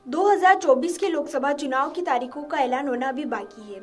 2024 के लोकसभा चुनाव की तारीखों का ऐलान होना अभी बाकी है,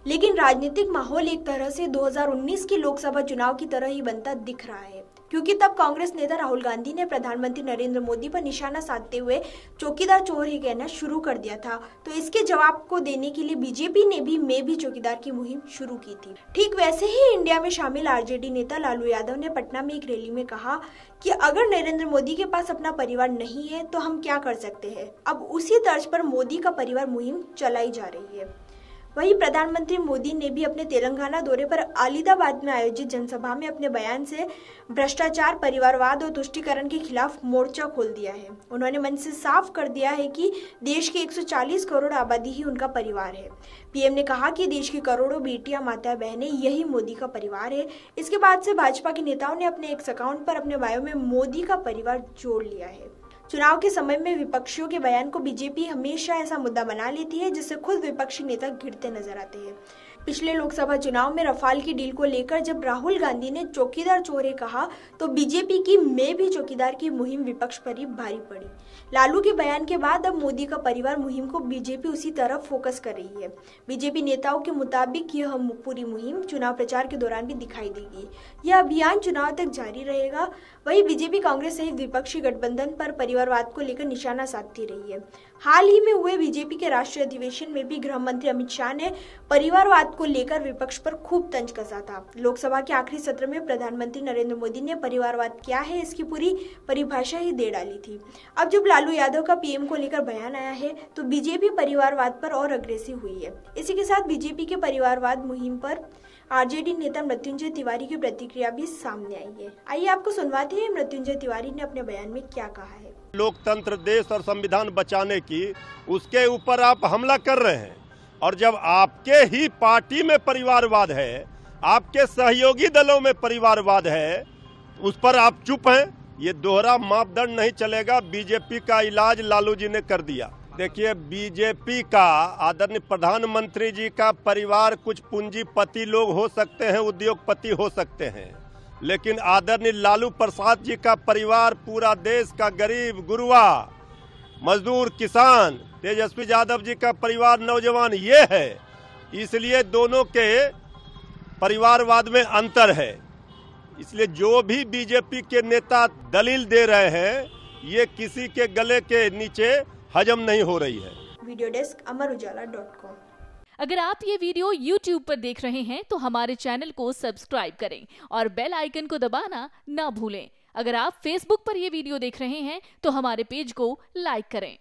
लेकिन राजनीतिक माहौल एक तरह से 2019 के लोकसभा चुनाव की तरह ही बनता दिख रहा है, क्योंकि तब कांग्रेस नेता राहुल गांधी ने प्रधानमंत्री नरेंद्र मोदी पर निशाना साधते हुए चौकीदार चोर है कहना शुरू कर दिया था। तो इसके जवाब को देने के लिए बीजेपी ने भी मैं भी चौकीदार की मुहिम शुरू की थी। ठीक वैसे ही इंडिया में शामिल आरजेडी नेता लालू यादव ने पटना में एक रैली में कहा कि अगर नरेंद्र मोदी के पास अपना परिवार नहीं है तो हम क्या कर सकते हैं। अब उसी तर्ज पर मोदी का परिवार मुहिम चलाई जा रही है। वहीं प्रधानमंत्री मोदी ने भी अपने तेलंगाना दौरे पर अलीदाबाद में आयोजित जनसभा में अपने बयान से भ्रष्टाचार, परिवारवाद और तुष्टीकरण के खिलाफ मोर्चा खोल दिया है। उन्होंने मन से साफ कर दिया है कि देश की 140 करोड़ आबादी ही उनका परिवार है। पीएम ने कहा कि देश की करोड़ों बेटियां, माताएं, बहनें यही मोदी का परिवार है। इसके बाद से भाजपा के नेताओं ने अपने एक्स अकाउंट पर अपने बायो में मोदी का परिवार जोड़ लिया है। चुनाव के समय में विपक्षियों के बयान को बीजेपी हमेशा ऐसा मुद्दा बना लेती है जिससे खुद विपक्षी नेता घिरते नजर आते हैं। पिछले लोकसभा चुनाव में रफाल की डील को लेकर जब राहुल गांधी ने चौकीदार चोर है कहा तो बीजेपी की मैं भी चौकीदार की मुहिम विपक्ष पर ही भारी पड़ी। लालू के बयान के बाद अब मोदी का परिवार मुहिम को बीजेपी उसी तरफ फोकस कर रही है। बीजेपी नेताओं के मुताबिक यह पूरी मुहिम चुनाव प्रचार के दौरान भी दिखाई देगी। यह अभियान चुनाव तक जारी रहेगा। वहीं बीजेपी कांग्रेस सहित विपक्षी गठबंधन पर परिवारवाद को लेकर निशाना साधती रही है। हाल ही में हुए बीजेपी के राष्ट्रीय अधिवेशन में भी गृह मंत्री अमित शाह ने परिवारवाद को लेकर विपक्ष पर खूब तंज कसा था। लोकसभा के आखिरी सत्र में प्रधानमंत्री नरेंद्र मोदी ने परिवारवाद क्या है इसकी पूरी परिभाषा ही दे डाली थी। अब जब लालू यादव का पीएम को लेकर बयान आया है तो बीजेपी परिवारवाद पर और अग्रेसिव हुई है। इसी के साथ बीजेपी के परिवारवाद मुहिम पर आरजेडी नेता मृत्युंजय तिवारी की प्रतिक्रिया भी सामने आई है। आइए आपको सुनवाते हैं मृत्युंजय तिवारी ने अपने बयान में क्या कहा है। लोकतंत्र, देश और संविधान बचाने की, उसके ऊपर आप हमला कर रहे हैं। और जब आपके ही पार्टी में परिवारवाद है, आपके सहयोगी दलों में परिवारवाद है, उस पर आप चुप हैं। ये दोहरा मापदंड नहीं चलेगा। बीजेपी का इलाज लालू जी ने कर दिया। देखिए, बीजेपी का आदरणीय प्रधानमंत्री जी का परिवार कुछ पूंजीपति लोग हो सकते हैं, उद्योगपति हो सकते हैं, लेकिन आदरणीय लालू प्रसाद जी का परिवार पूरा देश का गरीब, गुरुआ, मजदूर, किसान, तेजस्वी यादव जी का परिवार, नौजवान, ये है। इसलिए दोनों के परिवारवाद में अंतर है। इसलिए जो भी बीजेपी के नेता दलील दे रहे हैं, ये किसी के गले के नीचे हजम नहीं हो रही है। Video desk Amar Ujala. अगर आप ये वीडियो YouTube पर देख रहे हैं तो हमारे चैनल को सब्सक्राइब करें और बेल आइकन को दबाना ना भूलें। अगर आप Facebook पर ये वीडियो देख रहे हैं तो हमारे पेज को लाइक करें।